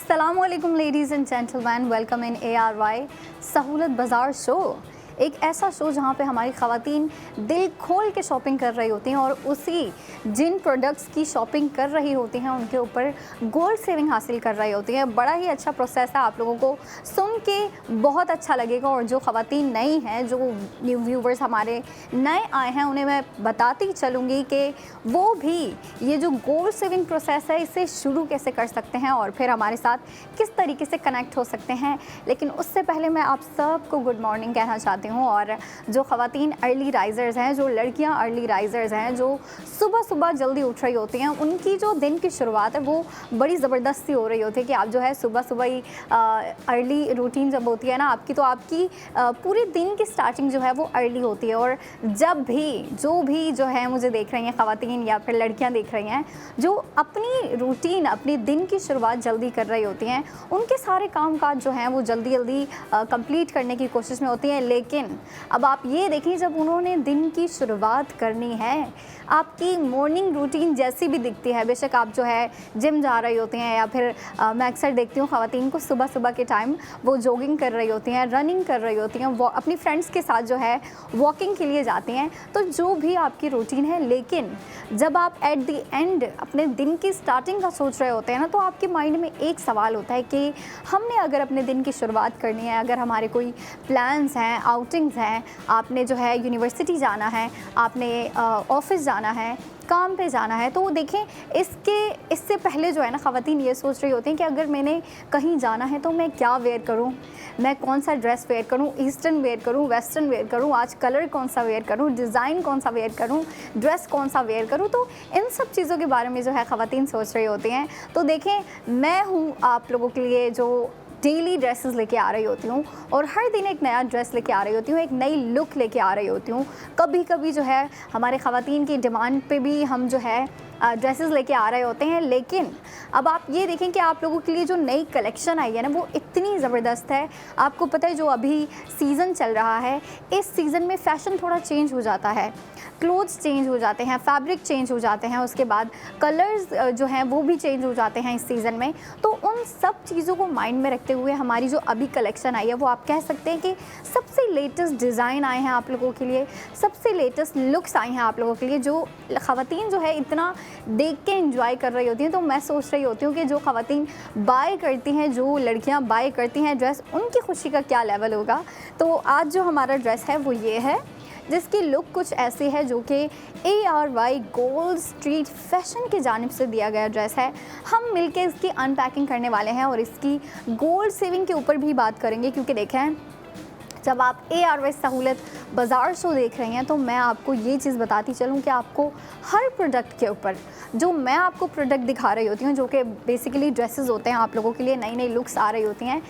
अस्सलामुअलैकुम ladies and gentleman, welcome in ARY सहूलत बाज़ार शो। एक ऐसा शो जहाँ पे हमारी ख़वातीन दिल खोल के शॉपिंग कर रही होती हैं और उसी जिन प्रोडक्ट्स की शॉपिंग कर रही होती हैं उनके ऊपर गोल्ड सेविंग हासिल कर रही होती हैं। बड़ा ही अच्छा प्रोसेस है, आप लोगों को सुन के बहुत अच्छा लगेगा। और जो ख़वातीन नई हैं, जो न्यू व्यूवर्स हमारे नए आए हैं, उन्हें मैं बताती चलूँगी कि वो भी ये जो गोल्ड सेविंग प्रोसेस है इसे शुरू कैसे कर सकते हैं और फिर हमारे साथ किस तरीके से कनेक्ट हो सकते हैं। लेकिन उससे पहले मैं आप सबको गुड मॉर्निंग कहना चाहती हूँ। और जो ख़वातीन अर्ली राइज़र्स हैं, जो लड़कियाँ अर्ली राइज़र्स हैं, जो सुबह सुबह जल्दी उठ रही होती हैं, उनकी जो दिन की शुरुआत है वो बड़ी ज़बरदस्त सी हो रही होती है कि आप जो है सुबह सुबह ही अर्ली रूटीन जब होती है ना आपकी, तो आपकी पूरे दिन की स्टार्टिंग जो है वो अर्ली होती है। और जब भी जो है मुझे देख रही हैं ख़वातीन या फिर लड़कियाँ देख रही हैं जो अपनी रूटीन, अपने दिन की शुरुआत जल्दी कर रही होती हैं, उनके सारे काम काज जो हैं वो जल्दी जल्दी कंप्लीट करने की कोशिश में होती हैं। लेकिन अब आप ये देखिए, जब उन्होंने दिन की शुरुआत करनी है, आपकी मॉर्निंग रूटीन जैसी भी दिखती है, बेशक आप जो है जिम जा रही होती हैं या फिर मैं अक्सर देखती हूँ ख़वातीन को सुबह सुबह के टाइम वो जॉगिंग कर रही होती हैं, रनिंग कर रही होती हैं, वो अपनी फ्रेंड्स के साथ जो है वॉकिंग के लिए जाती हैं। तो जो भी आपकी रूटीन है, लेकिन जब आप एट द एंड अपने दिन की स्टार्टिंग का सोच रहे होते हैं ना, तो आपके माइंड में एक सवाल होता है कि हमने अगर अपने दिन की शुरुआत करनी है, अगर हमारे कोई प्लान्स हैं, आउटिंग्स हैं, आपने जो है यूनिवर्सिटी जाना है, आपने ऑफिस जाना है, काम पे जाना है, तो देखें इससे पहले जो है ना ख़वातीन ये सोच रही होती हैं कि अगर मैंने कहीं जाना है तो मैं क्या वेयर करूं, मैं कौन सा ड्रेस वेयर करूं, ईस्टर्न वेयर करूं, वेस्टर्न वेयर करूं, आज कलर कौन सा वेयर करूं, डिज़ाइन कौन सा वेयर करूं, ड्रेस कौन सा वेयर करूं। तो इन सब चीज़ों के बारे में जो है ख़वातीन सोच रही होती हैं। तो देखें, मैं हूँ आप लोगों के लिए जो डेली ड्रेसेस लेके आ रही होती हूँ और हर दिन एक नया ड्रेस लेके आ रही होती हूँ, एक नई लुक लेके आ रही होती हूँ। कभी कभी जो है हमारे ख़वातीन की डिमांड पे भी हम जो है ड्रेसेस लेके आ रहे होते हैं। लेकिन अब आप ये देखें कि आप लोगों के लिए जो नई कलेक्शन आई है ना, वो इतनी ज़बरदस्त है। आपको पता है, जो अभी सीज़न चल रहा है, इस सीज़न में फ़ैशन थोड़ा चेंज हो जाता है, क्लोथ्स चेंज हो जाते हैं, फैब्रिक चेंज हो जाते हैं, उसके बाद कलर्स जो हैं वो भी चेंज हो जाते हैं इस सीज़न में। तो उन सब चीज़ों को माइंड में रखते हुए हमारी जो अभी कलेक्शन आई है, वो आप कह सकते हैं कि सबसे लेटेस्ट डिज़ाइन आए हैं आप लोगों के लिए, सबसे लेटेस्ट लुक्स आई हैं आप लोगों के लिए, जो ख़वातीन जो है इतना देख के एंजॉय कर रही होती हैं। तो मैं सोच रही होती हूँ कि जो ख़वातीन बाय करती हैं, जो लड़कियाँ बाय करती हैं ड्रेस, उनकी खुशी का क्या लेवल होगा। तो आज जो हमारा ड्रेस है वो ये है, जिसकी लुक कुछ ऐसी है, जो कि ARY गोल्ड स्ट्रीट फैशन की जानिब से दिया गया ड्रेस है। हम मिलके इसकी अनपैकिंग करने वाले हैं और इसकी गोल्ड सेविंग के ऊपर भी बात करेंगे, क्योंकि देखें, जब आप ARY सहूलत बाज़ार शो देख रही हैं तो मैं आपको ये चीज़ बताती चलूँ कि आपको हर प्रोडक्ट के ऊपर, जो मैं आपको प्रोडक्ट दिखा रही होती हूँ, जो कि बेसिकली ड्रेसेस होते हैं, आप लोगों के लिए नई नई लुक्स आ रही होती हैं,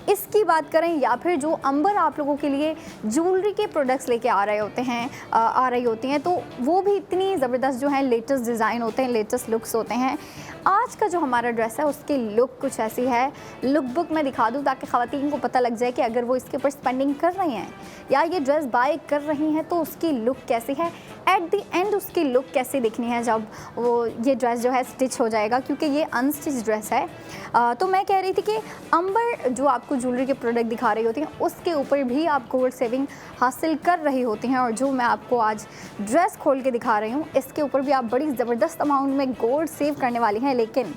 इसकी बात करें या फिर जो अंबर आप लोगों के लिए ज्वेलरी के प्रोडक्ट्स लेके आ रहे होते हैं, आ रही होती हैं, तो वो भी इतनी ज़बरदस्त जो है लेटेस्ट डिज़ाइन होते हैं, लेटेस्ट लुक्स होते हैं। आज का जो हमारा ड्रेस है उसकी लुक कुछ ऐसी है, लुक बुक मैं दिखा दूँ ताकि ख़वातीन को पता लग जाए कि अगर वो इसके ऊपर स्पेंडिंग कर रही हैं या ये ड्रेस बाय कर रही हैं तो उसकी लुक कैसी है, एट द एंड उसकी लुक कैसी दिखनी है जब वो ये ड्रेस जो है स्टिच हो जाएगा, क्योंकि ये अनस्टिच ड्रेस है। तो मैं कह रही थी कि अंबर जो आपको ज्वेलरी के प्रोडक्ट दिखा रही होती हैं उसके ऊपर भी आप गोल्ड सेविंग हासिल कर रही होती हैं, और जो मैं आपको आज ड्रेस खोल के दिखा रही हूँ इसके ऊपर भी आप बड़ी ज़बरदस्त अमाउंट में गोल्ड सेव करने वाली हैं। लेकिन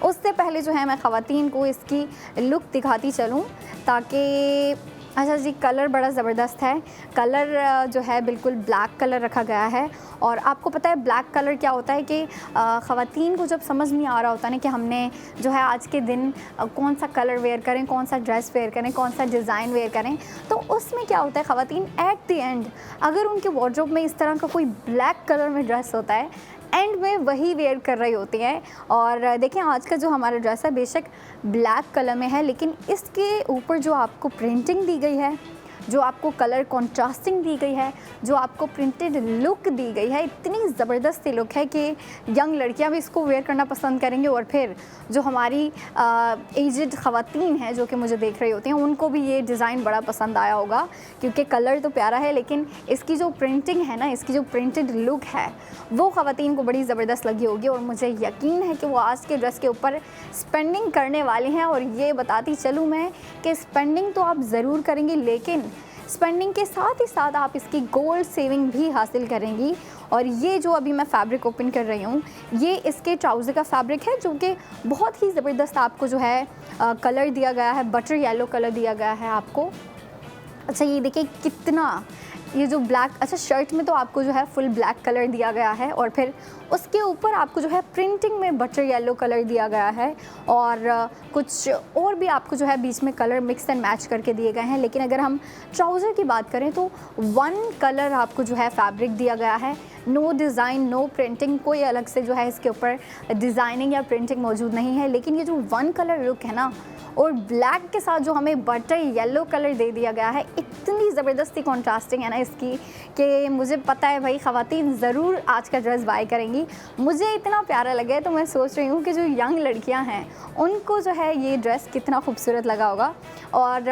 उससे पहले जो है मैं ख़वातीन को इसकी लुक दिखाती चलूँ, ताकि अच्छा जी, कलर बड़ा ज़बरदस्त है। कलर जो है बिल्कुल ब्लैक कलर रखा गया है। और आपको पता है ब्लैक कलर क्या होता है कि ख़वातीन को जब समझ नहीं आ रहा होता ना कि हमने जो है आज के दिन कौन सा कलर वेयर करें, कौन सा ड्रेस वेयर करें, कौन सा डिज़ाइन वेयर करें, तो उसमें क्या होता है, ख़वातीन एट द एंड अगर उनके वार्डरोब में इस तरह का कोई ब्लैक कलर में ड्रेस होता है, एंड में वही वेयर कर रही होती हैं। और देखें, आज का जो हमारा ड्रेस है बेशक ब्लैक कलर में है, लेकिन इसके ऊपर जो आपको प्रिंटिंग दी गई है, जो आपको कलर कॉन्ट्रास्टिंग दी गई है, जो आपको प्रिंटेड लुक दी गई है, इतनी ज़बरदस्त लुक है कि यंग लड़कियां भी इसको वेयर करना पसंद करेंगे। और फिर जो हमारी एजड ख़वातीन हैं जो कि मुझे देख रही होती हैं, उनको भी ये डिज़ाइन बड़ा पसंद आया होगा, क्योंकि कलर तो प्यारा है लेकिन इसकी जो प्रिंटिंग है ना, इसकी जो प्रिंटेड लुक है वो ख़वातीन को बड़ी ज़बरदस्त लगी होगी। और मुझे यकीन है कि वो आज के ड्रेस के ऊपर स्पेंडिंग करने वाली हैं। और ये बताती चलूँ मैं कि स्पेंडिंग तो आप ज़रूर करेंगी, लेकिन स्पेंडिंग के साथ ही साथ आप इसकी गोल्ड सेविंग भी हासिल करेंगी। और ये जो अभी मैं फैब्रिक ओपन कर रही हूँ, ये इसके ट्राउज़र का फैब्रिक है, जो कि बहुत ही ज़बरदस्त आपको जो है कलर दिया गया है, बटर येलो कलर दिया गया है आपको। अच्छा ये देखिए कितना, ये जो ब्लैक, अच्छा शर्ट में तो आपको जो है फुल ब्लैक कलर दिया गया है, और फिर उसके ऊपर आपको जो है प्रिंटिंग में बटर येलो कलर दिया गया है, और कुछ और भी आपको जो है बीच में कलर मिक्स एंड मैच करके दिए गए हैं। लेकिन अगर हम ट्राउज़र की बात करें तो वन कलर आपको जो है फैब्रिक दिया गया है, नो डिज़ाइन, नो प्रिंटिंग, कोई अलग से जो है इसके ऊपर डिज़ाइनिंग या प्रिंटिंग मौजूद नहीं है। लेकिन ये जो वन कलर लुक है ना, और ब्लैक के साथ जो हमें बटर येलो कलर दे दिया गया है, इतनी ज़बरदस्ती कॉन्ट्रास्टिंग है ना इसकी कि मुझे पता है भाई ख़वातीन ज़रूर आज का ड्रेस बाय करेंगी। मुझे इतना प्यारा लगा है तो मैं सोच रही हूँ कि जो यंग लड़कियाँ हैं उनको जो है ये ड्रेस कितना खूबसूरत लगा होगा। और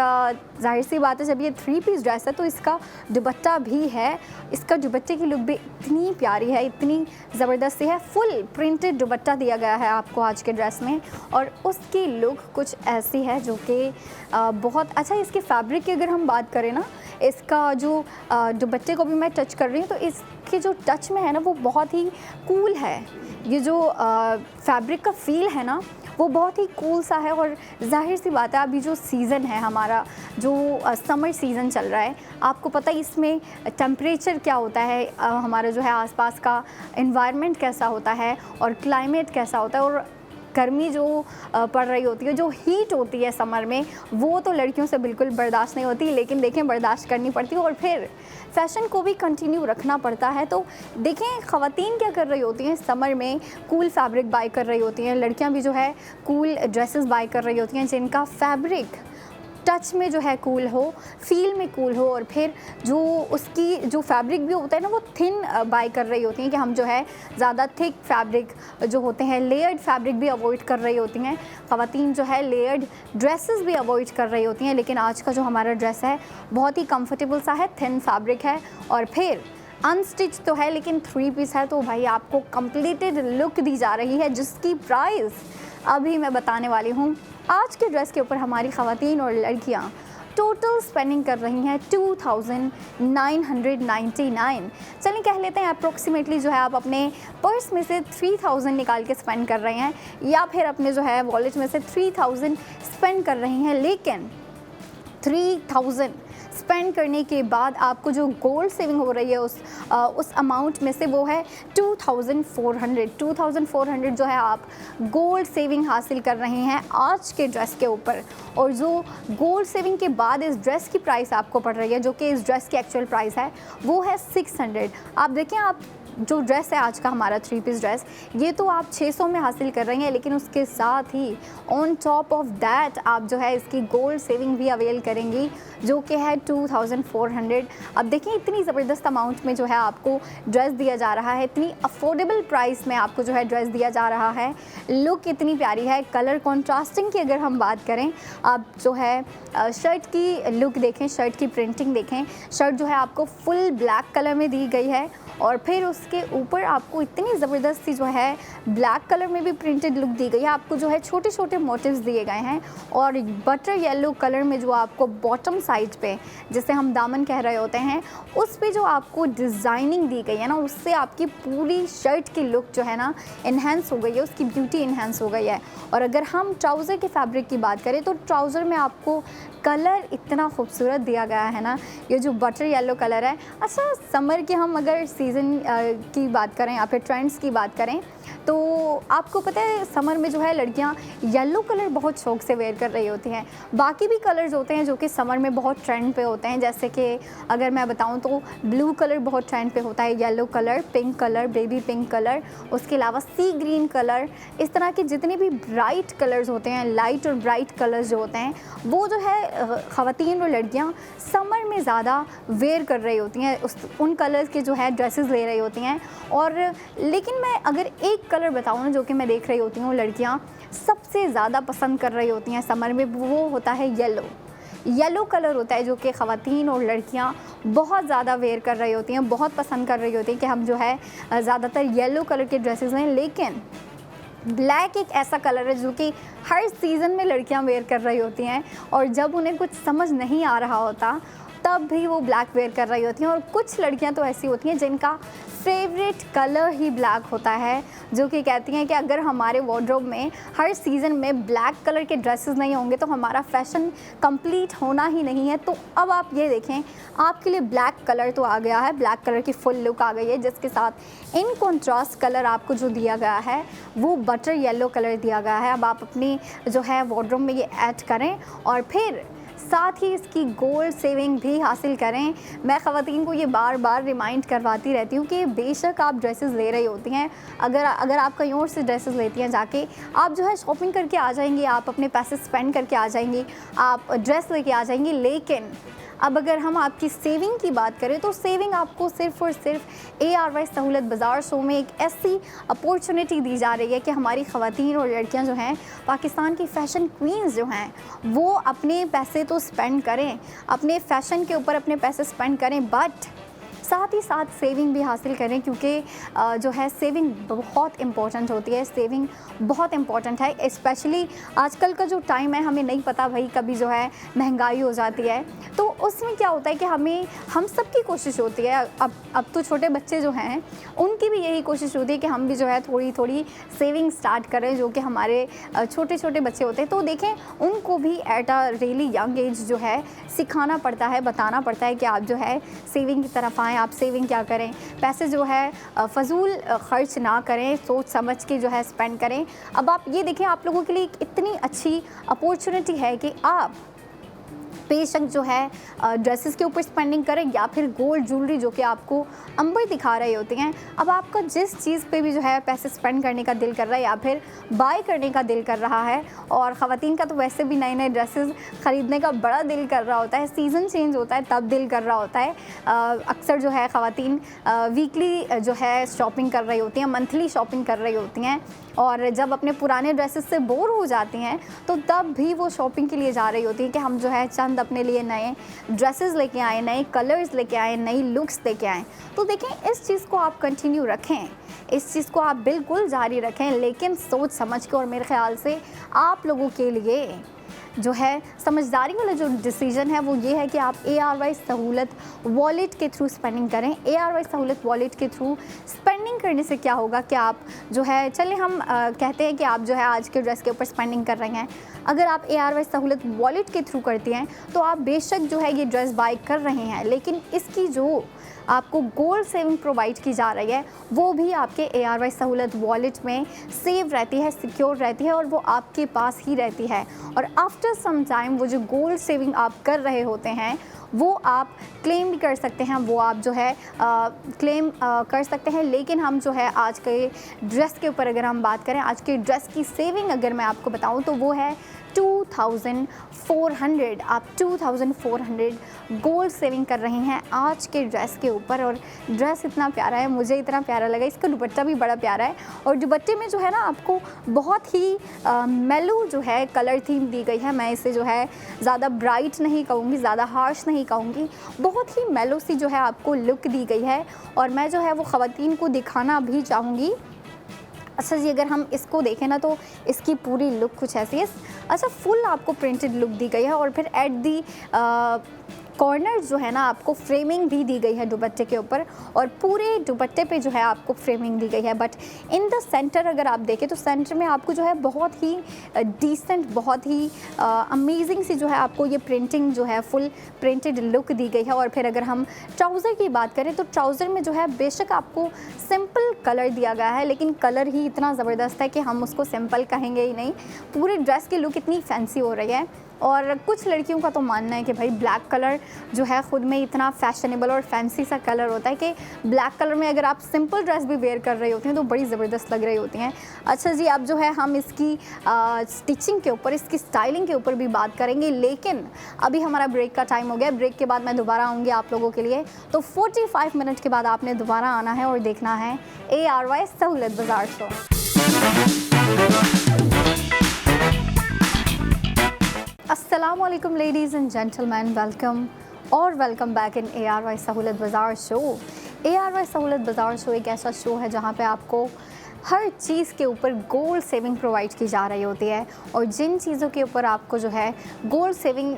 जाहिर सी बात है, जब ये 3 पीस ड्रेस है तो इसका दुपट्टा भी है, इसका दुपट्टे की लुक भी इतनी प्यारी है, इतनी ज़बरदस्ती है। फुल प्रिंटेड दुपट्टा दिया गया है आपको आज के ड्रेस में, और उसकी लुक कुछ ऐसी है जो कि बहुत अच्छा। इसके फैब्रिक की अगर हम बात करें ना, इसका जो दुपट्टे को भी मैं टच कर रही हूँ तो इसके जो टच में है ना वो बहुत ही कूल है। ये जो फैब्रिक का फील है ना वो बहुत ही कूल सा है। और जाहिर सी बात है, अभी जो सीज़न है हमारा, जो समर सीज़न चल रहा है, आपको पता है इसमें टेम्परेचर क्या होता है, हमारा जो है आसपास का एनवायरनमेंट कैसा होता है और क्लाइमेट कैसा होता है, और गर्मी जो पड़ रही होती है, जो हीट होती है समर में, वो तो लड़कियों से बिल्कुल बर्दाश्त नहीं होती। लेकिन देखें, बर्दाश्त करनी पड़ती है और फिर फ़ैशन को भी कंटिन्यू रखना पड़ता है। तो देखें ख़वातीन क्या कर रही होती हैं, समर में कूल फैब्रिक बाय कर रही होती हैं, लड़कियां भी जो है कूल ड्रेसेस बाय कर रही होती हैं जिनका फैब्रिक टच में जो है कूल हो, फील में कूल हो, और फिर जो उसकी जो फैब्रिक भी होता है ना वो थिन बाय कर रही होती हैं कि हम जो है ज़्यादा थिक फैब्रिक जो होते हैं, लेयर्ड फैब्रिक भी अवॉइड कर रही होती हैं। ख़वातीन जो है लेयर्ड ड्रेसेस भी अवॉइड कर रही होती हैं। लेकिन आज का जो हमारा ड्रेस है बहुत ही कंफर्टेबल सा है, थिन फैब्रिक है, और फिर अनस्टिच तो है लेकिन 3 पीस है, तो भाई आपको कंप्लीटेड लुक दी जा रही है, जिसकी प्राइस अभी मैं बताने वाली हूँ। आज के ड्रेस के ऊपर हमारी ख़वातीन और लड़कियाँ टोटल स्पेंडिंग कर रही हैं 2999। चलिए कह लेते हैं अप्रोक्सीमेटली जो है आप अपने पर्स में से 3000 निकाल के स्पेंड कर रहे हैं, या फिर अपने जो है वॉलेट में से 3000 स्पेंड कर रही हैं। लेकिन 3000 स्पेंड करने के बाद आपको जो गोल्ड सेविंग हो रही है उस अमाउंट में से वो है 2400 जो है आप गोल्ड सेविंग हासिल कर रहे हैं आज के ड्रेस के ऊपर। और जो गोल्ड सेविंग के बाद इस ड्रेस की प्राइस आपको पड़ रही है, जो कि इस ड्रेस की एक्चुअल प्राइस है, वो है 600। आप देखें, आप जो ड्रेस है आज का हमारा 3 पीस ड्रेस, ये तो आप 600 में हासिल कर रही हैं, लेकिन उसके साथ ही ऑन टॉप ऑफ दैट आप जो है इसकी गोल्ड सेविंग भी अवेल करेंगी, जो कि है 2400। अब देखिए, इतनी ज़बरदस्त अमाउंट में जो है आपको ड्रेस दिया जा रहा है, इतनी अफोर्डेबल प्राइस में आपको जो है ड्रेस दिया जा रहा है। लुक इतनी प्यारी है। कलर कॉन्ट्रास्टिंग की अगर हम बात करें, आप जो है शर्ट की लुक देखें, शर्ट की प्रिंटिंग देखें। शर्ट जो है आपको फुल ब्लैक कलर में दी गई है, और फिर उसके ऊपर आपको इतनी ज़बरदस्ती जो है ब्लैक कलर में भी प्रिंटेड लुक दी गई है। आपको जो है छोटे छोटे मोटिव्स दिए गए हैं, और बटर येलो कलर में जो आपको बॉटम साइड पे, जिसे हम दामन कह रहे होते हैं, उस पे जो आपको डिज़ाइनिंग दी गई है ना, उससे आपकी पूरी शर्ट की लुक जो है ना इन्हेंस हो गई है, उसकी ब्यूटी इन्हेंस हो गई है। और अगर हम ट्राउज़र के फैब्रिक की बात करें तो ट्राउज़र में आपको कलर इतना खूबसूरत दिया गया है ना, ये जो बटर येलो कलर है। अच्छा, समर के हम अगर सीज़न की बात करें या फिर ट्रेंड्स की बात करें तो आपको पता है समर में जो है लड़कियां येलो कलर बहुत शौक से वेयर कर रही होती हैं। बाकी भी कलर्स होते हैं जो कि समर में बहुत ट्रेंड पे होते हैं, जैसे कि अगर मैं बताऊं तो ब्लू कलर बहुत ट्रेंड पे होता है, yellow colour, pink colour, baby pink colour, उसके अलावा सी ग्रीन कलर। इस तरह के जितने भी ब्राइट कलर्स होते हैं, लाइट और ब्राइट कलर्स जो होते हैं, वो जो है ख़वातीन और लड़कियां समर में ज़्यादा वेयर कर रही होती हैं, उन कलर्स के जो है ड्रेसेस ले रही होती हैं। और लेकिन मैं अगर एक कलर बताऊँ ना जो कि मैं देख रही होती हूँ लड़कियाँ सबसे ज़्यादा पसंद कर रही होती हैं समर में, वो होता है येलो कलर होता है, जो कि ख़वातीन और लड़कियां बहुत ज़्यादा वेयर कर रही होती हैं, बहुत पसंद कर रही होती हैं कि हम जो है ज़्यादातर येलो कलर के ड्रेसेस हैं। लेकिन ब्लैक एक ऐसा कलर है जो कि हर सीज़न में लड़कियां वेयर कर रही होती हैं, और जब उन्हें कुछ समझ नहीं आ रहा होता तब भी वो ब्लैक वेयर कर रही होती हैं। और कुछ लड़कियां तो ऐसी होती हैं जिनका फेवरेट कलर ही ब्लैक होता है, जो कि कहती हैं कि अगर हमारे वार्डरोब में हर सीज़न में ब्लैक कलर के ड्रेसेस नहीं होंगे तो हमारा फैशन कंप्लीट होना ही नहीं है। तो अब आप ये देखें, आपके लिए ब्लैक कलर तो आ गया है, ब्लैक कलर की फुल लुक आ गई है, जिसके साथ इन कॉन्ट्रास्ट कलर आपको जो दिया गया है वो बटर येलो कलर दिया गया है। अब आप अपनी जो है वार्डरोब में ये ऐड करें और फिर साथ ही इसकी गोल्ड सेविंग भी हासिल करें। मैं ख़वातीन को ये बार बार रिमाइंड करवाती रहती हूँ कि बेशक आप ड्रेसेस ले रही होती हैं, अगर आप कहीं और से ड्रेसेस लेती हैं जाके, आप जो है शॉपिंग करके आ जाएंगी, आप अपने पैसे स्पेंड करके आ जाएंगी, आप ड्रेस लेके आ जाएंगी। लेकिन अब अगर हम आपकी सेविंग की बात करें तो सेविंग आपको सिर्फ़ और सिर्फ ARY सहूलत बाज़ार शो में एक ऐसी अपॉर्चुनिटी दी जा रही है कि हमारी ख़वातीन और लड़कियां जो हैं, पाकिस्तान की फ़ैशन क्वींस जो हैं, वो अपने पैसे तो स्पेंड करें, अपने फ़ैशन के ऊपर अपने पैसे स्पेंड करें, बट साथ ही साथ सेविंग भी हासिल करें, क्योंकि जो है सेविंग बहुत इम्पॉर्टेंट होती है। सेविंग बहुत इम्पॉर्टेंट है, स्पेशली आजकल का जो टाइम है, हमें नहीं पता भाई कभी जो है महंगाई हो जाती है, तो उसमें क्या होता है कि हम सबकी कोशिश होती है, अब तो छोटे बच्चे जो हैं उनकी भी यही कोशिश होती है कि हम भी जो है थोड़ी थोड़ी सेविंग स्टार्ट करें, जो कि हमारे छोटे छोटे बच्चे होते हैं। तो देखें, उनको भी at a really young age जो है सिखाना पड़ता है, बताना पड़ता है कि आप जो है सेविंग की तरफ आएँ, आप सेविंग क्या करें, पैसे जो है फ़जूल ख़र्च ना करें, सोच समझ के जो है स्पेंड करें। अब आप ये देखें, आप लोगों के लिए एक इतनी अच्छी अपॉर्चुनिटी है कि आप बेशक जो है ड्रेसेस के ऊपर स्पेंडिंग करें या फिर गोल्ड ज्वेलरी जो कि आपको अंबर दिखा रहे होते हैं। अब आपका जिस चीज़ पे भी जो है पैसे स्पेंड करने का दिल कर रहा है या फिर बाय करने का दिल कर रहा है, और ख़वातीन का तो वैसे भी नए नए ड्रेसेस ख़रीदने का बड़ा दिल कर रहा होता है, सीज़न चेंज होता है तब दिल कर रहा होता है। अक्सर जो है ख़वातीन वीकली जो है शॉपिंग कर रही होती हैं, मंथली शॉपिंग कर रही होती हैं, और जब अपने पुराने ड्रेसेस से बोर हो जाती हैं तो तब भी वो शॉपिंग के लिए जा रही होती हैं कि हम जो है चंद अपने लिए नए ड्रेसेस लेके आए, नए कलर्स लेके आए, नई लुक्स लेके आए। तो देखें, इस चीज़ को आप कंटिन्यू रखें, इस चीज़ को आप बिल्कुल जारी रखें, लेकिन सोच समझ के। और मेरे ख़्याल से आप लोगों के लिए जो है समझदारी वाला जो डिसीजन है वो ये है कि आप ARY सहूलत वॉलेट के थ्रू स्पेंडिंग करें। ARY सहूलत वॉलेट के थ्रू स्पेंडिंग करने से क्या होगा कि आप जो है, चले हम कहते हैं कि आप जो है आज के ड्रेस के ऊपर स्पेंडिंग कर रहे हैं, अगर आप ARY सहूलत वॉलेट के थ्रू करती हैं तो आप बेशक जो है ये ड्रेस बाय कर रहे हैं, लेकिन इसकी जो आपको गोल्ड सेविंग प्रोवाइड की जा रही है वो भी आपके ARY सहूलत वॉलेट में सेव रहती है, सिक्योर रहती है, और वो आपके पास ही रहती है। और आफ्टर सम टाइम वो जो गोल्ड सेविंग आप कर रहे होते हैं वो आप क्लेम भी कर सकते हैं, वो आप जो है क्लेम कर सकते हैं। लेकिन हम जो है आज के ड्रेस के ऊपर अगर हम बात करें, आज के ड्रेस की सेविंग अगर मैं आपको बताऊं तो वो है 2400। आप 2400 गोल्ड सेविंग कर रही हैं आज के ड्रेस के ऊपर। और ड्रेस इतना प्यारा है, मुझे इतना प्यारा लगा, इसका दुपट्टा भी बड़ा प्यारा है, और दुपट्टे में जो है ना आपको बहुत ही मेलो जो है कलर थीम दी गई है। मैं इसे जो है ज़्यादा ब्राइट नहीं कहूँगी, ज़्यादा हार्श नहीं कहूँगी, बहुत ही मेलो सी जो है आपको लुक दी गई है। और मैं जो है वो ख़वातीन को दिखाना भी चाहूँगी। अच्छा जी, अगर हम इसको देखें ना तो इसकी पूरी लुक कुछ ऐसी है। अच्छा, फुल आपको प्रिंटेड लुक दी गई है, और फिर एट दी कॉर्नर जो है ना आपको फ्रेमिंग भी दी गई है दुपट्टे के ऊपर, और पूरे दुपट्टे पे जो है आपको फ्रेमिंग दी गई है। बट इन द सेंटर अगर आप देखें तो सेंटर में आपको जो है बहुत ही डिसेंट, बहुत ही अमेजिंग सी जो है आपको ये प्रिंटिंग जो है फुल प्रिंटेड लुक दी गई है। और फिर अगर हम ट्राउज़र की बात करें तो ट्राउज़र में जो है बेशक आपको सिंपल कलर दिया गया है, लेकिन कलर ही इतना ज़बरदस्त है कि हम उसको सिंपल कहेंगे ही नहीं। पूरी ड्रेस की लुक इतनी फैंसी हो रही है। और कुछ लड़कियों का तो मानना है कि भाई ब्लैक कलर जो है ख़ुद में इतना फैशनेबल और फैंसी सा कलर होता है कि ब्लैक कलर में अगर आप सिंपल ड्रेस भी वेयर कर रही होती हैं तो बड़ी ज़बरदस्त लग रही होती हैं। अच्छा जी, अब जो है हम इसकी स्टिचिंग के ऊपर, इसकी स्टाइलिंग के ऊपर भी बात करेंगे, लेकिन अभी हमारा ब्रेक का टाइम हो गया। ब्रेक के बाद मैं दोबारा आऊँगी आप लोगों के लिए, तो 45 मिनट के बाद आपने दोबारा आना है और देखना है ARY सहूलत बाज़ार शो। अस्सलामुअलैकुम ladies and gentleman, welcome back in ARY सहूलत बाज़ार शो। ARY सहूलत बाज़ार शो एक ऐसा शो है जहाँ पे आपको हर चीज़ के ऊपर गोल्ड सेविंग प्रोवाइड की जा रही होती है, और जिन चीज़ों के ऊपर आपको जो है गोल्ड सेविंग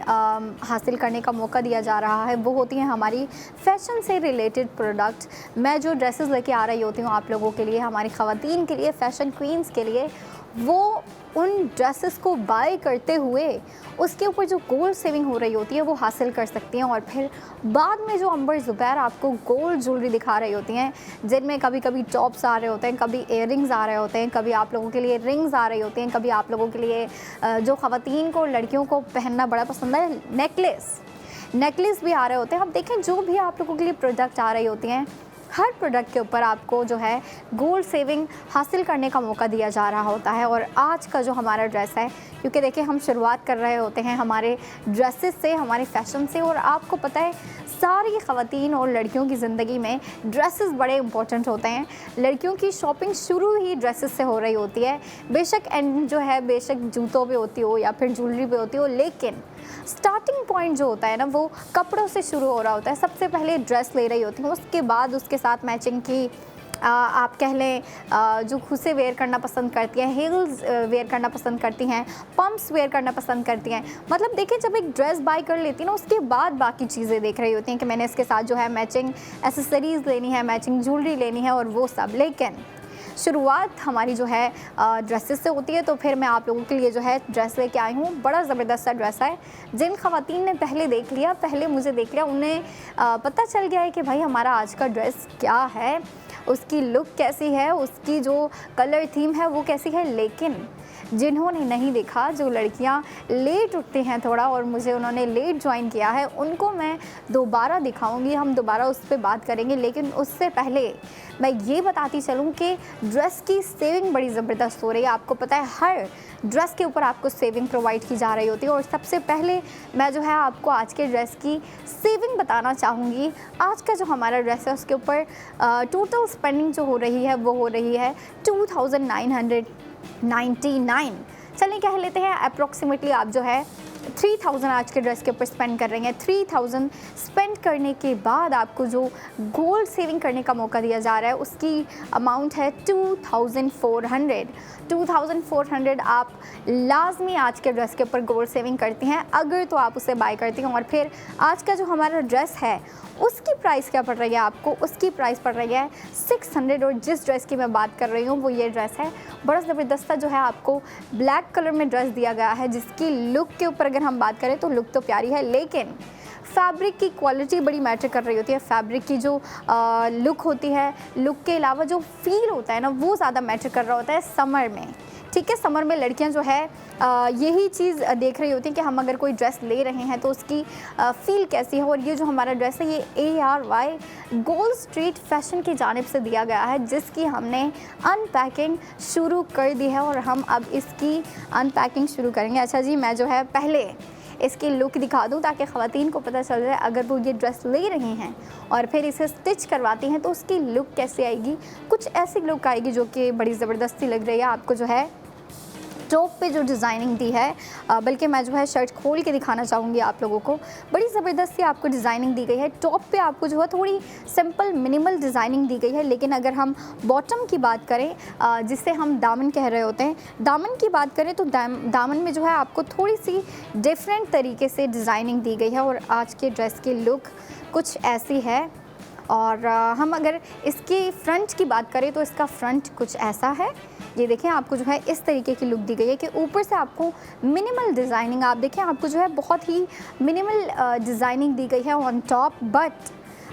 हासिल करने का मौका दिया जा रहा है वो होती हैं हमारी फ़ैशन से रिलेटेड प्रोडक्ट। मैं जो ड्रेसेस लेके आ रही होती हूँ आप लोगों के लिए, हमारी ख़वातीन के लिए, फ़ैशन क्वींस के लिए, वो उन ड्रेसेस को बाय करते हुए उसके ऊपर जो गोल्ड सेविंग हो रही होती है वो हासिल कर सकती हैं। और फिर बाद में जो अंबर ज़ुबैर आपको गोल्ड ज्वेलरी दिखा रही होती हैं, जिनमें कभी कभी टॉप्स आ रहे होते हैं, कभी इयररिंग्स आ रहे होते हैं, कभी आप लोगों के लिए रिंग्स आ रही होती हैं, कभी आप लोगों के लिए जो ख़वातीन को, लड़कियों को पहनना बड़ा पसंद है, नेकलेस भी आ रहे होते हैं। अब देखें, जो भी आप लोगों के लिए प्रोडक्ट आ रही होती हैं, हर प्रोडक्ट के ऊपर आपको जो है गोल्ड सेविंग हासिल करने का मौका दिया जा रहा होता है। और आज का जो हमारा ड्रेस है, क्योंकि देखिए हम शुरुआत कर रहे होते हैं हमारे ड्रेसेस से, हमारे फैशन से, और आपको पता है सारी ख़वातीन और लड़कियों की ज़िंदगी में ड्रेसेस बड़े इंपॉर्टेंट होते हैं। लड़कियों की शॉपिंग शुरू ही ड्रेसेस से हो रही होती है, बेशक एंड जो है बेशक जूतों पे होती हो या फिर ज्वेलरी पे होती हो, लेकिन स्टार्टिंग पॉइंट जो होता है ना वो कपड़ों से शुरू हो रहा होता है। सबसे पहले ड्रेस ले रही होती हूँ, उसके बाद उसके साथ मैचिंग की आप कह लें जो खुसे वेयर करना पसंद करती हैं, हील्स वेयर करना पसंद करती हैं, पम्प्स वेयर करना पसंद करती हैं। मतलब देखिए, जब एक ड्रेस बाय कर लेती हैं ना, उसके बाद बाकी चीज़ें देख रही होती हैं कि मैंने इसके साथ जो है मैचिंग एसेसरीज़ लेनी है, मैचिंग ज्वेलरी लेनी है और वो सब। लेकिन शुरुआत हमारी जो है ड्रेसेस से होती है। तो फिर मैं आप लोगों के लिए जो है ड्रेस लेके आई हूँ। बड़ा ज़बरदस्त सा ड्रेस है। जिन ख़वातीन ने पहले देख लिया, पहले मुझे देख लिया, उन्हें पता चल गया है कि भाई हमारा आज का ड्रेस क्या है, उसकी लुक कैसी है, उसकी जो कलर थीम है वो कैसी है। लेकिन जिन्होंने नहीं देखा, जो लड़कियां लेट उठती हैं थोड़ा और मुझे उन्होंने लेट ज्वाइन किया है, उनको मैं दोबारा दिखाऊंगी, हम दोबारा उस पर बात करेंगे। लेकिन उससे पहले मैं ये बताती चलूँ कि ड्रेस की सेविंग बड़ी ज़बरदस्त हो रही है। आपको पता है हर ड्रेस के ऊपर आपको सेविंग प्रोवाइड की जा रही होती है। और सबसे पहले मैं जो है आपको आज के ड्रेस की सेविंग बताना चाहूँगी। आज का जो हमारा ड्रेस है उसके ऊपर टोटल स्पेंडिंग जो हो रही है वो हो रही है 2999। चलिए कह लेते हैं अप्रॉक्सीमेटली आप जो है 3000 आज के ड्रेस के ऊपर स्पेंड कर रही हैं। 3000 स्पेंड करने के बाद आपको जो गोल्ड सेविंग करने का मौका दिया जा रहा है उसकी अमाउंट है 2400। आप लाजमी आज के ड्रेस के ऊपर गोल्ड सेविंग करती हैं, अगर तो आप उसे बाय करती हैं। और फिर आज का जो हमारा ड्रेस है उसकी प्राइस क्या पड़ रही है आपको, उसकी प्राइस पड़ रही है 600। और जिस ड्रेस की मैं बात कर रही हूँ वो ये ड्रेस है। बड़ा ज़बरदस्त जो है आपको ब्लैक कलर में ड्रेस दिया गया है, जिसकी लुक के ऊपर अगर हम बात करें तो लुक तो प्यारी है, लेकिन फैब्रिक की क्वालिटी बड़ी मैटर कर रही होती है। फैब्रिक की जो लुक होती है, लुक के अलावा जो फील होता है ना वो ज़्यादा मैटर कर रहा होता है समर में। ठीक है, समर में लड़कियां जो है यही चीज़ देख रही होती हैं कि हम अगर कोई ड्रेस ले रहे हैं तो उसकी फ़ील कैसी है। और ये जो हमारा ड्रेस है ये ARY गोल्ड स्ट्रीट फैशन की जानिब से दिया गया है, जिसकी हमने अनपैकिंग शुरू कर दी है और हम अब इसकी अनपैकिंग शुरू करेंगे। अच्छा जी, मैं जो है पहले इसकी लुक दिखा दूं ताकि ख़वातीन को पता चल जाए अगर वो ये ड्रेस ले रही हैं और फिर इसे स्टिच करवाती हैं तो उसकी लुक कैसे आएगी। कुछ ऐसी लुक आएगी जो कि बड़ी ज़बरदस्ती लग रही है। आपको जो है टॉप पे जो डिज़ाइनिंग दी है, बल्कि मैं जो है शर्ट खोल के दिखाना चाहूँगी आप लोगों को। बड़ी ज़बरदस्त सी आपको डिज़ाइनिंग दी गई है। टॉप पे आपको जो है थोड़ी सिंपल मिनिमल डिज़ाइनिंग दी गई है, लेकिन अगर हम बॉटम की बात करें, जिसे हम दामन कह रहे होते हैं, दामन की बात करें तो दामन में जो है आपको थोड़ी सी डिफरेंट तरीके से डिज़ाइनिंग दी गई है और आज के ड्रेस की लुक कुछ ऐसी है। और हम अगर इसकी फ्रंट की बात करें तो इसका फ्रंट कुछ ऐसा है। ये देखें, आपको जो है इस तरीके की लुक दी गई है कि ऊपर से आपको मिनिमल डिज़ाइनिंग, आप देखें आपको जो है बहुत ही मिनिमल डिज़ाइनिंग दी गई है ऑन टॉप। बट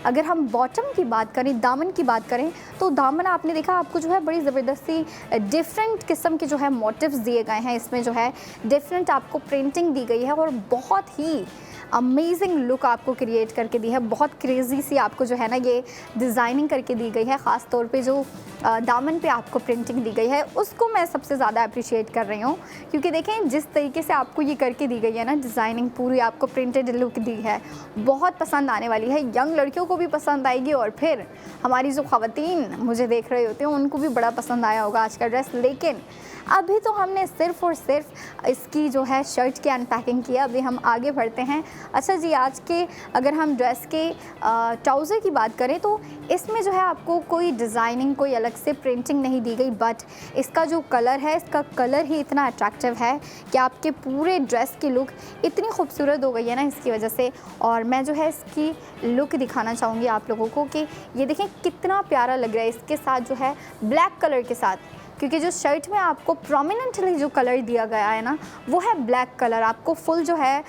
अगर हम बॉटम की बात करें, दामन की बात करें, तो दामन आपने देखा आपको जो है बड़ी ज़बरदस्ती डिफरेंट किस्म के जो है मोटिव्स दिए गए हैं। इसमें जो है डिफरेंट आपको प्रिंटिंग दी गई है और बहुत ही अमेजिंग लुक आपको क्रिएट करके दी है। बहुत क्रेज़ी सी आपको जो है ना ये डिज़ाइनिंग करके दी गई है। ख़ास तौर पे जो दामन पे आपको प्रिंटिंग दी गई है उसको मैं सबसे ज़्यादा अप्रिशिएट कर रही हूँ, क्योंकि देखें जिस तरीके से आपको ये करके दी गई है ना डिज़ाइनिंग, पूरी आपको प्रिंटेड लुक दी है, बहुत पसंद आने वाली है। यंग लड़कियों को भी पसंद आएगी और फिर हमारी जो ख़वातीन मुझे देख रहे होते हैं उनको भी बड़ा पसंद आया होगा आज का ड्रेस। लेकिन अभी तो हमने सिर्फ़ और सिर्फ इसकी जो है शर्ट की अनपैकिंग की है, अभी हम आगे बढ़ते हैं। अच्छा जी, आज के अगर हम ड्रेस के ट्राउज़र की बात करें तो इसमें जो है आपको कोई डिज़ाइनिंग, कोई अलग से प्रिंटिंग नहीं दी गई, बट इसका जो कलर है, इसका कलर ही इतना अट्रैक्टिव है कि आपके पूरे ड्रेस की लुक इतनी खूबसूरत हो गई है ना इसकी वजह से। और मैं जो है इसकी लुक दिखाना चाहूँगी आप लोगों को कि ये देखें कितना प्यारा लग रहा है इसके साथ जो है ब्लैक कलर के साथ, क्योंकि जो शर्ट में आपको प्रोमिनेंटली जो कलर दिया गया है ना वो है ब्लैक कलर। आपको फुल जो है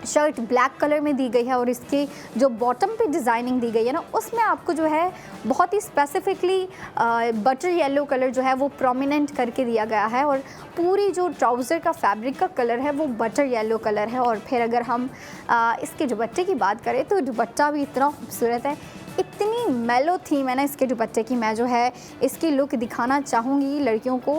शर्ट ब्लैक कलर में दी गई है और इसकी जो बॉटम पे डिज़ाइनिंग दी गई है ना उसमें आपको जो है बहुत ही स्पेसिफिकली बटर येलो कलर जो है वो प्रोमिनेंट करके दिया गया है और पूरी जो ट्राउज़र का फैब्रिक का कलर है वो बटर येलो कलर है। और फिर अगर हम इसके दुपट्टे की बात करें तो दुपट्टा भी इतना खूबसूरत है, इतनी मेलो थीम है ना इसके दुपट्टे की। मैं जो है इसकी लुक दिखाना चाहूँगी लड़कियों को।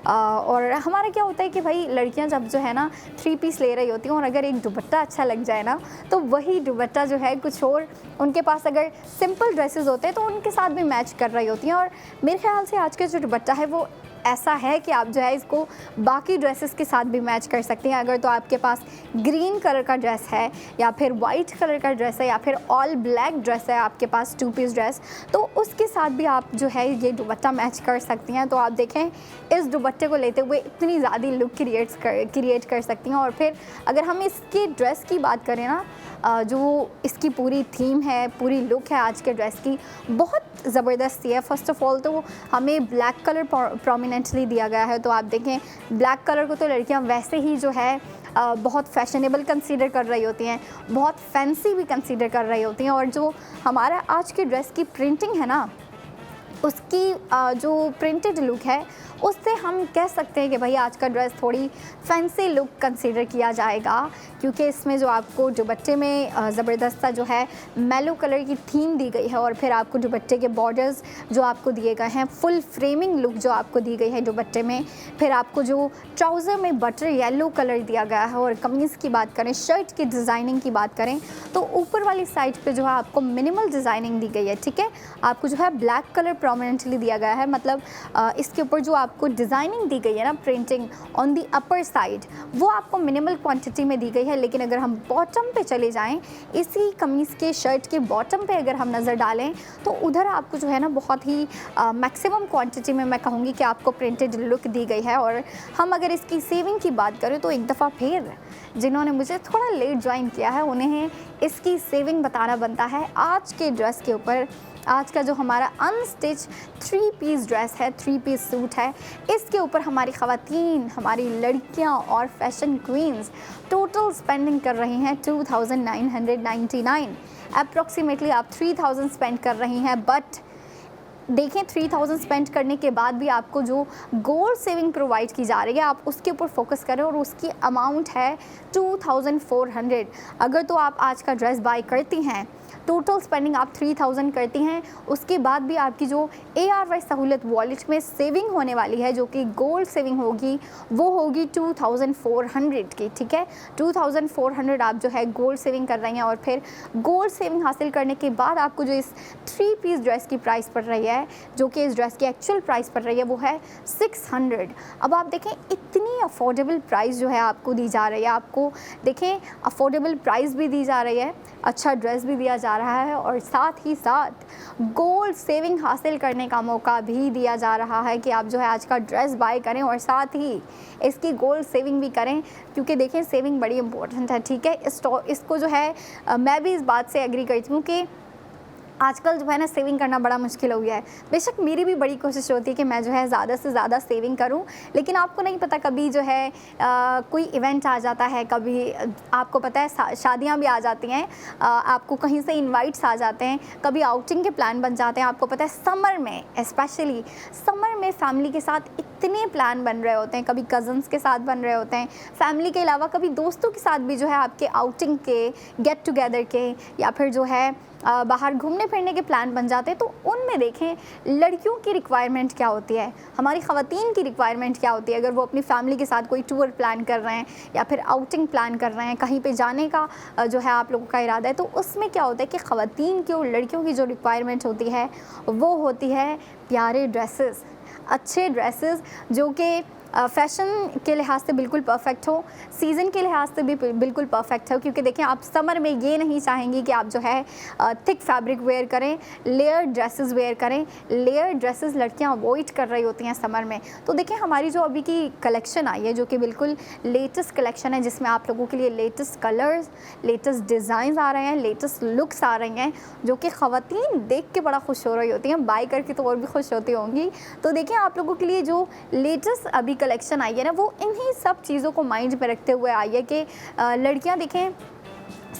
और हमारा क्या होता है कि भाई लड़कियां जब जो है ना 3 पीस ले रही होती हैं और अगर एक दुपट्टा अच्छा लग जाए ना तो वही दुपट्टा जो है कुछ और उनके पास अगर सिंपल ड्रेसेस होते हैं तो उनके साथ भी मैच कर रही होती हैं। और मेरे ख्याल से आज का जो दुपट्टा है वो ऐसा है कि आप जो है इसको बाकी ड्रेसेस के साथ भी मैच कर सकते हैं। अगर तो आपके पास ग्रीन कलर का ड्रेस है या फिर वाइट कलर का ड्रेस है या फिर ऑल ब्लैक ड्रेस है आपके पास 2 पीस ड्रेस, तो उसके साथ भी आप जो है ये दुपट्टा मैच कर सकती हैं। तो आप देखें इस दुपट्टे को लेते हुए इतनी ज़्यादा लुक क्रिएट कर सकती हैं। और फिर अगर हम इसकी ड्रेस की बात करें ना, जो इसकी पूरी थीम है, पूरी लुक है आज के ड्रेस की, बहुत ज़बरदस्त है। फ़र्स्ट ऑफ़ ऑल तो हमें ब्लैक कलर प्रोमिनेंटली दिया गया है। तो आप देखें ब्लैक कलर को तो लड़कियां वैसे ही जो है बहुत फैशनेबल कंसीडर कर रही होती हैं, बहुत फैंसी भी कंसीडर कर रही होती हैं। और जो हमारा आज के ड्रेस की प्रिंटिंग है ना उसकी जो प्रिंटेड लुक है उससे हम कह सकते हैं कि भाई आज का ड्रेस थोड़ी फैंसी लुक कंसीडर किया जाएगा, क्योंकि इसमें जो आपको दुपट्टे में ज़बरदस्त जो है मेलो कलर की थीम दी गई है और फिर आपको दुपट्टे के बॉर्डर्स जो आपको दिए गए हैं, फुल फ्रेमिंग लुक जो आपको दी गई है दुपट्टे में। फिर आपको जो ट्राउज़र में बटर येलो कलर दिया गया है और कमीज़ की बात करें, शर्ट की डिज़ाइनिंग की बात करें तो ऊपर वाली साइड पर जो है आपको मिनिमल डिज़ाइनिंग दी गई है। ठीक है, आपको जो है ब्लैक कलर प्रोमिनेंटली दिया गया है, मतलब इसके ऊपर जो आपको डिज़ाइनिंग दी गई है ना printing on the upper side वो आपको मिनिमल क्वांटिटी में दी गई है। लेकिन अगर हम बॉटम पे चले जाएं, इसी कमीज़ के शर्ट के बॉटम पे अगर हम नज़र डालें तो उधर आपको जो है ना बहुत ही मैक्सिमम क्वांटिटी में मैं कहूँगी कि आपको प्रिंटेड लुक दी गई है। और हम अगर इसकी सेविंग की बात करें तो एक दफ़ा फिर जिन्होंने मुझे थोड़ा लेट ज्वाइन किया है उन्हें इसकी सेविंग बताना बनता है आज के ड्रेस के ऊपर। आज का जो हमारा अनस्टिच 3 पीस ड्रेस है, 3 पीस सूट है, इसके ऊपर हमारी ख़वातीन, हमारी लड़कियां और फैशन क्वींस टोटल स्पेंडिंग कर रही हैं 2999 अप्रॉक्सीमेटली। आप 3000 स्पेंड कर रही हैं, बट देखें 3000 स्पेंड करने के बाद भी आपको जो गोल्ड सेविंग प्रोवाइड की जा रही है आप उसके ऊपर फोकस करें और उसकी अमाउंट है 2400। अगर तो आप आज का ड्रेस बाय करती हैं टोटल स्पेंडिंग आप 3000 करती हैं, उसके बाद भी आपकी जो ARY सहूलत वॉलेट में सेविंग होने वाली है, जो कि गोल्ड सेविंग होगी, वो होगी 2400 की, ठीक है। 2400 आप जो है गोल्ड सेविंग कर रही हैं, और फिर गोल्ड सेविंग हासिल करने के बाद आपको जो इस 3 पीस ड्रेस की प्राइस पड़ रही है, जो कि इस ड्रेस की एक्चुअल प्राइस पड़ रही है, वो है 600। अब आप देखें इतनी अफोर्डेबल प्राइस जो है आपको दी जा रही है, आपको देखें अफोर्डेबल प्राइस भी दी जा रही है, अच्छा ड्रेस भी दिया जा रहा है, और साथ ही साथ गोल्ड सेविंग हासिल करने का मौका भी दिया जा रहा है कि आप जो है आज का ड्रेस बाय करें और साथ ही इसकी गोल्ड सेविंग भी करें, क्योंकि देखें सेविंग बड़ी इंपॉर्टेंट है, ठीक है। इसको जो है मैं भी इस बात से एग्री करती हूँ कि आजकल जो है ना सेविंग करना बड़ा मुश्किल हो गया है। बेशक मेरी भी बड़ी कोशिश होती है कि मैं जो है ज़्यादा से ज़्यादा सेविंग करूं, लेकिन आपको नहीं पता कभी जो है कोई इवेंट आ जाता है, कभी आपको पता है शादियां भी आ जाती हैं, आपको कहीं से इनवाइट्स आ जाते हैं, कभी आउटिंग के प्लान बन जाते हैं। आपको पता है समर में, स्पेशली समर में फैमिली के साथ इतने प्लान बन रहे होते हैं, कभी कज़न्स के साथ बन रहे होते हैं, फैमिली के अलावा कभी दोस्तों के साथ भी जो है आपके आउटिंग के, गेट टुगेदर के, या फिर जो है बाहर घूमने फिरने के प्लान बन जाते हैं। तो उनमें देखें लड़कियों की रिक्वायरमेंट क्या होती है, हमारी ख़वातीन की रिक्वायरमेंट क्या होती है। अगर वो अपनी फैमिली के साथ कोई टूर प्लान कर रहे हैं या फिर आउटिंग प्लान कर रहे हैं, कहीं पे जाने का जो है आप लोगों का इरादा है, तो उसमें क्या होता है कि ख़वातीन की और लड़कियों की जो रिक्वायरमेंट होती है वो होती है प्यारे ड्रेसेस, अच्छे ड्रेसेस जो कि फ़ैशन के लिहाज से बिल्कुल परफेक्ट हो, सीज़न के लिहाज से भी बिल्कुल परफेक्ट हो। क्योंकि देखें आप समर में ये नहीं चाहेंगी कि आप जो है थिक फैब्रिक वेयर करें, लेयर ड्रेसेस वेयर करें। लेयर ड्रेसेस लड़कियां अवॉइड कर रही होती हैं समर में। तो देखें हमारी जो अभी की कलेक्शन आई है, जो कि बिल्कुल लेटेस्ट कलेक्शन है, जिसमें आप लोगों के लिए लेटेस्ट कलर्स, लेटेस्ट डिज़ाइन आ रहे हैं, लेटेस्ट लुक्स आ रही हैं, जो कि ख़वातीन देख के बड़ा खुश हो रही होती हैं, बाय करके तो और भी खुश होती होंगी। तो देखिए आप लोगों के लिए जो लेटेस्ट अभी कलेक्शन आई है ना, वो इन्हीं सब चीज़ों को माइंड में रखते हुए आई है कि लड़कियां देखें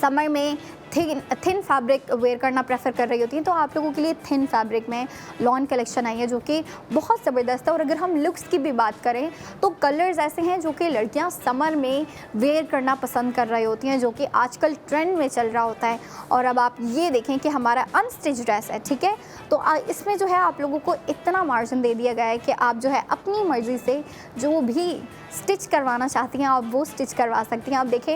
समर में थिन फैब्रिक वेयर करना प्रेफर कर रही होती हैं। तो आप लोगों के लिए थिन फैब्रिक में लॉन कलेक्शन आई है, जो कि बहुत ज़बरदस्त है। और अगर हम लुक्स की भी बात करें तो कलर्स ऐसे हैं जो कि लड़कियां समर में वेयर करना पसंद कर रही होती हैं, जो कि आजकल ट्रेंड में चल रहा होता है। और अब आप ये देखें कि हमारा अनस्टिच ड्रेस है, ठीक है, तो इसमें जो है आप लोगों को इतना मार्जिन दे दिया गया है कि आप जो है अपनी मर्ज़ी से जो भी स्टिच करवाना चाहती हैं आप वो स्टिच करवा सकती हैं। आप देखें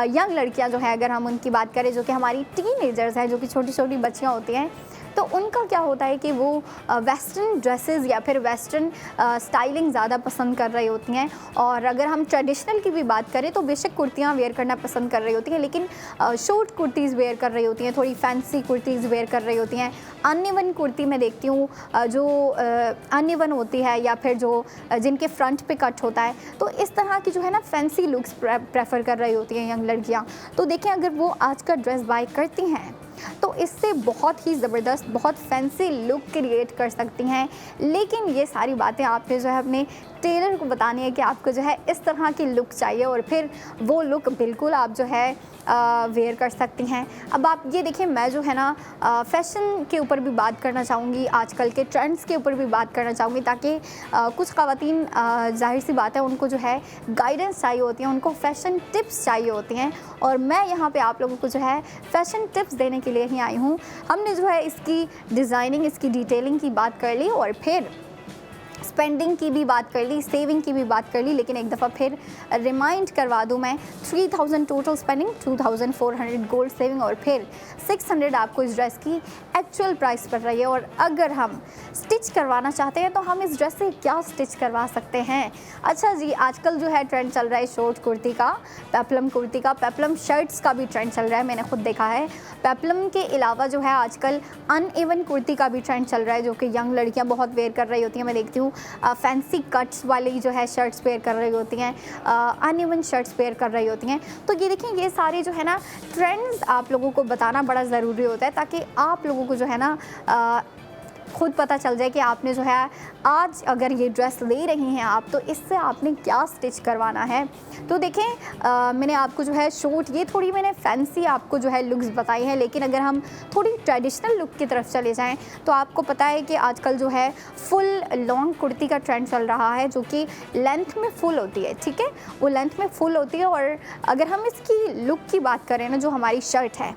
यंग लड़कियां जो है, अगर हम उनकी बात करें, जो कि हमारी टीनेजर्स हैं, जो कि छोटी छोटी बच्चियां होती हैं, तो उनका क्या होता है कि वो वेस्टर्न ड्रेसेस या फिर वेस्टर्न स्टाइलिंग ज़्यादा पसंद कर रही होती हैं। और अगर हम ट्रेडिशनल की भी बात करें तो बेशक कुर्तियाँ वेयर करना पसंद कर रही होती हैं, लेकिन शॉर्ट कुर्तीज़ वेयर कर रही होती हैं, थोड़ी फैंसी कुर्तीज़ वेयर कर रही होती हैं। अनइवन कुर्ती में देखती हूँ जो अनइवन होती है या फिर जो जिनके फ्रंट पे कट होता है, तो इस तरह की जो है ना फैंसी लुक्स प्रेफर कर रही होती हैं यंग लड़कियाँ। तो देखें अगर वो आज का ड्रेस बाय करती हैं तो इससे बहुत ही ज़बरदस्त, बहुत फैंसी लुक क्रिएट कर सकती हैं। लेकिन ये सारी बातें आपने जो है अपने टेलर को बतानी है कि आपको जो है इस तरह की लुक चाहिए, और फिर वो लुक बिल्कुल आप जो है वेयर कर सकती हैं। अब आप ये देखिए, मैं जो है ना फ़ैशन के ऊपर भी बात करना चाहूँगी, आजकल के ट्रेंड्स के ऊपर भी बात करना चाहूँगी, ताकि कुछ ख़वातीन ज़ाहिर सी बात है उनको जो है गाइडेंस चाहिए होती है, उनको फ़ैशन टिप्स चाहिए होती हैं, और मैं यहाँ पे आप लोगों को जो है फ़ैशन टिप्स देने के लिए ही आई हूँ। हमने जो है इसकी डिज़ाइनिंग, इसकी डिटेलिंग की बात कर ली, और फिर स्पेंडिंग की भी बात कर ली, सेविंग की भी बात कर ली। लेकिन एक दफ़ा फिर रिमाइंड करवा दूं मैं, 3000 टोटल स्पेंडिंग, 2400 गोल्ड सेविंग, और फिर 600 आपको इस ड्रेस की एक्चुअल प्राइस पड़ रही है। और अगर हम स्टिच करवाना चाहते हैं तो हम इस ड्रेस से क्या स्टिच करवा सकते हैं? अच्छा जी, आजकल जो है ट्रेंड चल रहा है शॉर्ट कुर्ती का, पेप्लम कुर्ती का, पेप्लम शर्ट्स का भी ट्रेंड चल रहा है, मैंने खुद देखा है। पेप्लम के अलावा जो है आजकल अनइवन कुर्ती का भी ट्रेंड चल रहा है, जो कि यंग लड़कियां बहुत वेयर कर रही होती हैं। मैं देखती हूँ फैंसी कट्स वाली जो है शर्ट्स वेयर कर रही होती हैं, अनइवन शर्ट्स वेयर कर रही होती हैं। तो ये देखिए, ये सारे जो है ना ट्रेंड्स आप लोगों को बताना बड़ा ज़रूरी होता है, ताकि आप लोगों को जो है ना खुद पता चल जाए कि आपने जो है आज अगर ये ड्रेस ले रही हैं आप, तो इससे आपने क्या स्टिच करवाना है। तो देखें मैंने आपको जो है शॉर्ट, ये थोड़ी मैंने फैंसी आपको जो है लुक्स बताई हैं, लेकिन अगर हम थोड़ी ट्रेडिशनल लुक की तरफ चले जाएं तो आपको पता है कि आजकल जो है फुल लॉन्ग कुर्ती का ट्रेंड चल रहा है, जो कि लेंथ में फुल होती है, ठीक है, वो लेंथ में फुल होती है। और अगर हम इसकी लुक की बात करें ना, जो हमारी शर्ट है,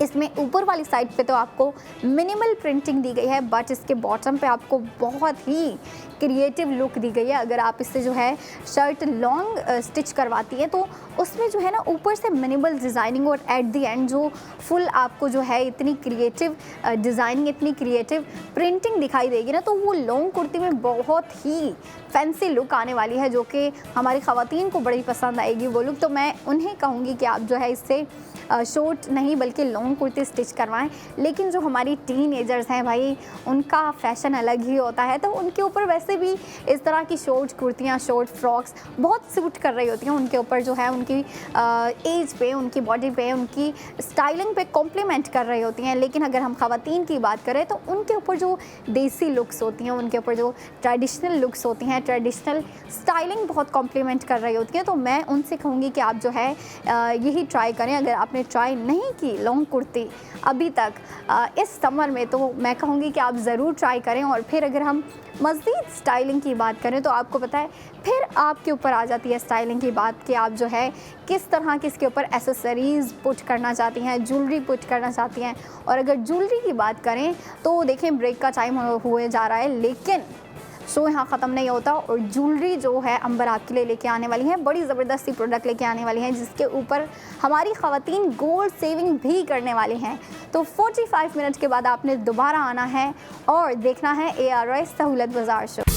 इसमें ऊपर वाली साइड पे तो आपको मिनिमल प्रिंटिंग दी गई है, बट इसके बॉटम पे आपको बहुत ही क्रिएटिव लुक दी गई है। अगर आप इससे जो है शर्ट लॉन्ग स्टिच करवाती है तो उसमें जो है ना ऊपर से मिनिमल डिज़ाइनिंग और एट द एंड जो फुल आपको जो है इतनी क्रिएटिव डिज़ाइनिंग, इतनी क्रिएटिव प्रिंटिंग दिखाई देगी ना, तो वो लॉन्ग कुर्ती में बहुत ही फैंसी लुक आने वाली है, जो कि हमारी ख़वातीन को बड़ी पसंद आएगी वो लुक। तो मैं उन्हें कहूँगी कि आप जो है इससे शॉर्ट नहीं बल्कि लॉन्ग कुर्ती स्टिच करवाएं। लेकिन जो हमारी टीनेजर्स हैं भाई, उनका फैशन अलग ही होता है, तो उनके ऊपर वैसे भी इस तरह की शॉर्ट कुर्तियाँ, शॉर्ट फ्रॉक्स बहुत सूट कर रही होती हैं। उनके ऊपर जो है उनकी एज पे, उनकी बॉडी पे, उनकी स्टाइलिंग पे कॉम्प्लीमेंट कर रही होती हैं। लेकिन अगर हम ख़वातीन की बात करें तो उनके ऊपर जो देसी लुक्स होती हैं, उनके ऊपर जो ट्रेडिशनल लुक्स होती हैं, ट्रेडिशनल स्टाइलिंग बहुत कॉम्प्लीमेंट कर रही होती हैं। तो मैं उनसे कहूँगी कि आप जो है यही ट्राई करें। अगर आपने ट्राई नहीं की लॉन्ग कुर्ती अभी तक इस समर में, तो मैं कहूँगी कि आप ज़रूर ट्राई करें। और फिर अगर हम मज़ीद स्टाइलिंग की बात करें तो आपको पता है फिर आपके ऊपर आ जाती है स्टाइलिंग की बात कि आप जो है किस तरह के इसके ऊपर एसेसरीज़ पुट करना चाहती हैं, ज्वेलरी पुट करना चाहती हैं। और अगर ज्वेलरी की बात करें तो देखें ब्रेक का टाइम हुए जा रहा है, लेकिन शो यहाँ ख़त्म नहीं होता। और ज्वेलरी जो है अंबर आपके लिए लेके आने वाली है, बड़ी ज़बरदस्ती प्रोडक्ट लेके आने वाली हैं, जिसके ऊपर हमारी ख़वातीन गोल्ड सेविंग भी करने वाली हैं। तो 45 मिनट के बाद आपने दोबारा आना है और देखना है ARY सहूलत बाज़ार शो।